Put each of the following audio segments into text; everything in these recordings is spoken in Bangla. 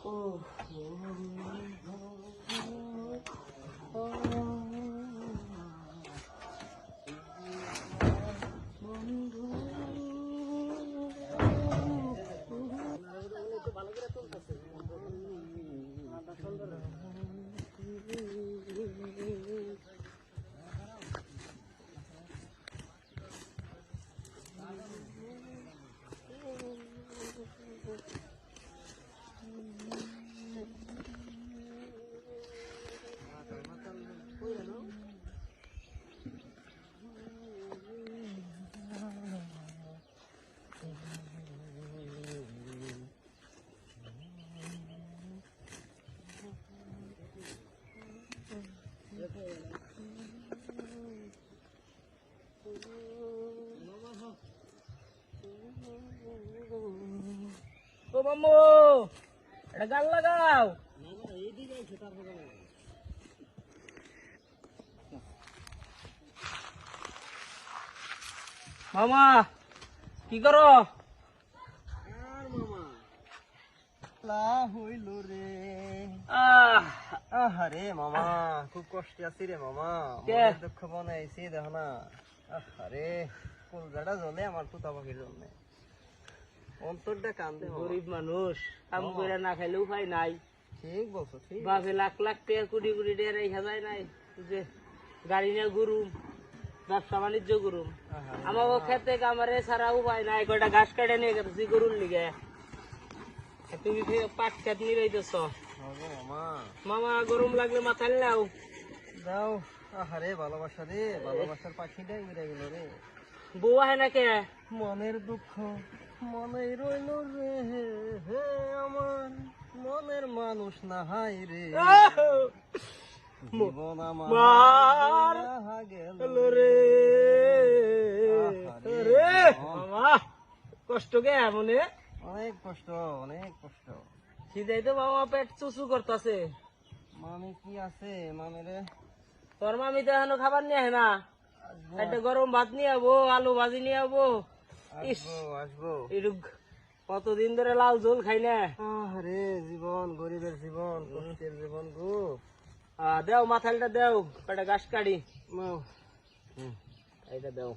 ও মামু এটা গান লাগাও। মামা কি করো? হইল রে আরে মামা খুব কষ্টে আছি রে মামা, দুঃখ বানাইছি দেখো না। আরে কলজাটা জ্বলে আমার পুতা পাখির জন্য, অন্তরটা কান্দে। গরিব মানুষ কাম করে না খাইলেও উপায় নাই। ঠিক বলছো, ঠিক বাপে লাখ লাখ টাকা কোটি কোটি টাকা রেখা যায় নাই যে গাড়ি নিয়ে ঘুরুম, ব্যবসা বাণিজ্য করুম। আমাকে খেতে কামারে ছাড়া উপায় নাই, কয়টা ঘাস কাটে নিয়ে গেছি গরুর লিগে। তুমি পাট খেত নিরাইতেছ মামা, গরম লাগলে মাথায় নাও যাও। আরে ভালোবাসা রে, ভালোবাসার পাখিটাই উড়ে গেল রে। বউ আহে না কে? মনের দুঃখ মনে রইল রে, হে আমার মনের মানুষ না হাই রে। জীবন আমার গেল রে। মামা কষ্ট কে মনে? অনেক কষ্ট, অনেক কষ্ট। খিদাই তো মামা পেট চুচু করতেছে। মামি কি আছে মামি রে? তোর মামি তো এখনো খাবার নিয়ে আহে না। একটা গরম ভাত নিয়ে আবো, আলু ভাজি নিয়ে আবো। আসবো। কতদিন ধরে লাল ঝোল খাই না। আরে জীবন, গরিবের জীবন, কষ্টের জীবন গো। দেও মাথালটা দেও, একটা গাছ কাটি। এইটা দেও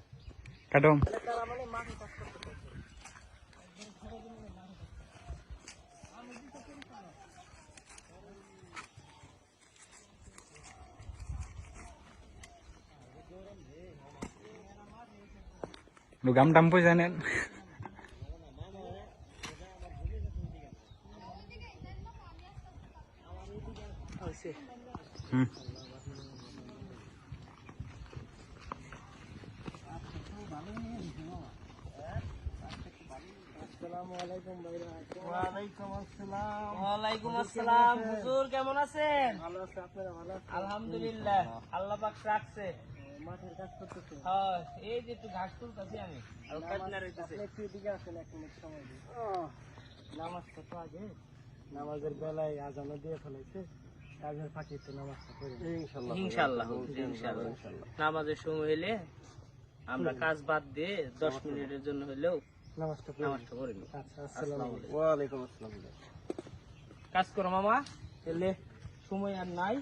কাটো। গাম টাম পয়সা নেন। ওয়ালাইকুম আসসালাম। হুজুর কেমন আছেন? ভালো আছে, আপনারা ভালো আছেন? আলহামদুলিল্লাহ, আল্লাহ পাক রাখছে। মাঠের কাজ করতেছে? হ্যাঁ, এই যে একটু ঘাস তুলতেছি আমি। আর কাটনা রইতেছে। একটু এদিকে আসেন, 1 মিনিট সময় দিন। নামাজটা তো আগে, নামাজের বেলায় আজানও দিয়ে ফেলাইছে, কাজের ফাঁকি তো নামাজটা করি ইনশাল্লাহ। ইনশাল্লাহ নামাজের সময় হইলে আমরা কাজ বাদ দিয়ে 10 মিনিটের জন্য হইলেও নামাজটা করে নিই। আচ্ছা, আসসালামু আলাইকুম। ওয়ালাইকুম আসসালাম। কাজ করো মামা, তাহলে সময় আর নাই।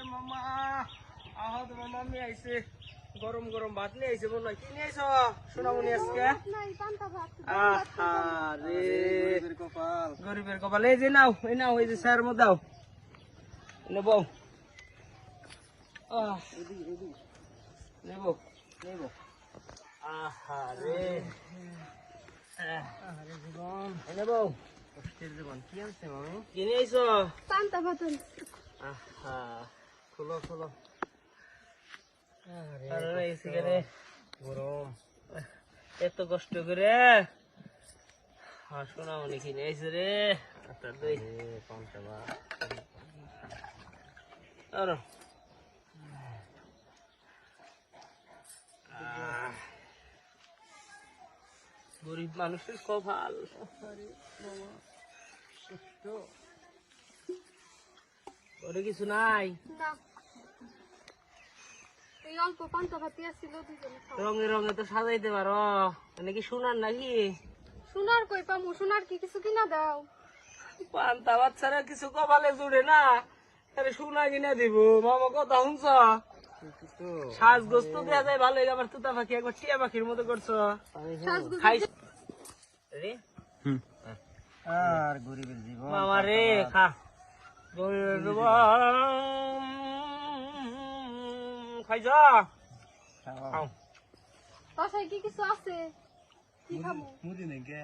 এ মামা আহ তোমার মামি আইছে গরম গরম ভাত নিয়ে আইছে মনে হয় কি নিয়ে আইছো সোনামণি আজকে আরে কপাল গরিবের কপাল এই যে নাও এই যে স্যার মো দাও নেব নেব নেব আহারে আরে জীবন নেব কষ্টের জীবন কি আনছে মামি কি নিয়ে আইছো পান্তা ভাত আহা খোলো খোলো আরে এই সিগারে গরম এত কষ্ট করে সোনামণি কিনে আইছে রে তার দই পান্তা ভাত আর গরিব মানুষের কপাল ওরে কিছু নাই না এই অল্প পান্তা ভাতি আসছিল দুজনে খাওয়া। রঙে রঙে তো সাজাইতে পারো মানে কি সোনার নাকি সোনার কই পামু সোনার কি কিছু কিনা দাও পান্তা বাচ্চারা কিছু কপালে জুড়ে না আরে সোনা কিনা দিব মামা কথা শুনছ তো সাজগোস্ত দেওয়া যায় ভালো আমার তুতা পাখি একবার টিয়া পাখির মতো করছো সাজগোজ খাইছ রে হুম আর গরিবের জীবন মামা রে খা গরিবের জীবন খাইছ খাও বাসায় কি কিছু আছে কি খামু মুদি নাকি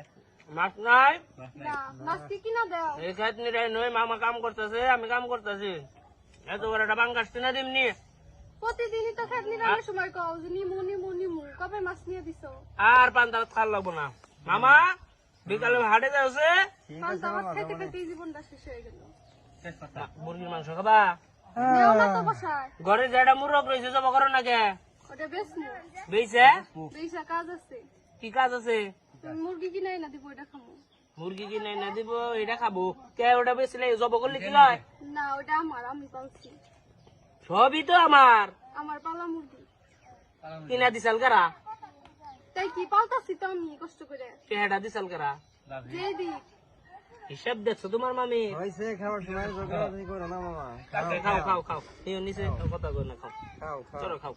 মাছ নাই না মাছ কি কিনা দাও এই খাতনি রে নয় মামা কাম করতেছে আমি কাম করতেছি এত বড় একটা বাঙ্গাস কিনা দিমনি প্রতিদিনই তো খাটনি রান্নার সময় কও যে নিমু নিমু নিমু কবে মাছ নিয়ে দিছো আর পান্তা ভাত খাওয়া লাগবো না মামা বিকালে হাটে যাচ্ছে ঠিক আছে পান্তা ভাত মামা খাইতে খাইতে জীবনটা শেষ হয়ে গেল মুরগির মাংস খাবা নেও না তো বাসায় ঘরে যেটা মুরগ রয়েছে জমা করো না কে ওটা বেচমু বেইছে বেচা কাজ আছে কি কাজ আছে তুমি মুরগি কিনাই না দিব এটা খামু মুরগি কিনে না দিব এটা খাবো কে ওটা বেচলে জব করলে কি লয় না ওটা আমার আমি পালছি সবই তো আমার আমার পালা মুরগি কিনা দিছাল কারা তাই কি পালতাছি তো আমি কষ্ট করে পেহাটা দিছাল কারা যে দিক হিসাব দেখছো তোমার মামি হইছে খাওয়ার সময় জোগাড়ি করো না মামা কাকে খাও খাও খাও এই নিচে কথা কই না খাও খাও খাও চলো খাও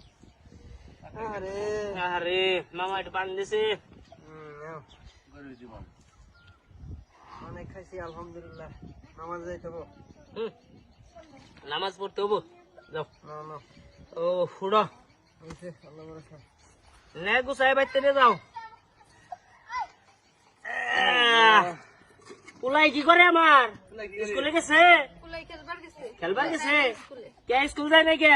আরে আরে মামা একটু পানি দিছে নাও গরিবের জীবন অনেক খাইছি আলহামদুলিল্লাহ নামাজ যাইতে হবে হুম নামাজ পড়তে হবো যাও না না ও ফুড়ো হইছে আল্লাহ ভরসা নে গুছাই বাইতে নিয়ে যাও উলাই কি করে আমার স্কুলে গেছে কুলাই খেলবার গেছে খেলবার গেছে স্কুলে কে স্কুল যায় নাই কে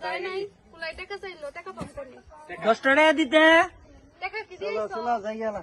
তাই নাই কুলাই টাকা চাইলো টাকা পাম করি 10 টাকা দিতে টাকা কি চলো দিয়েছো চলো যাই গেলা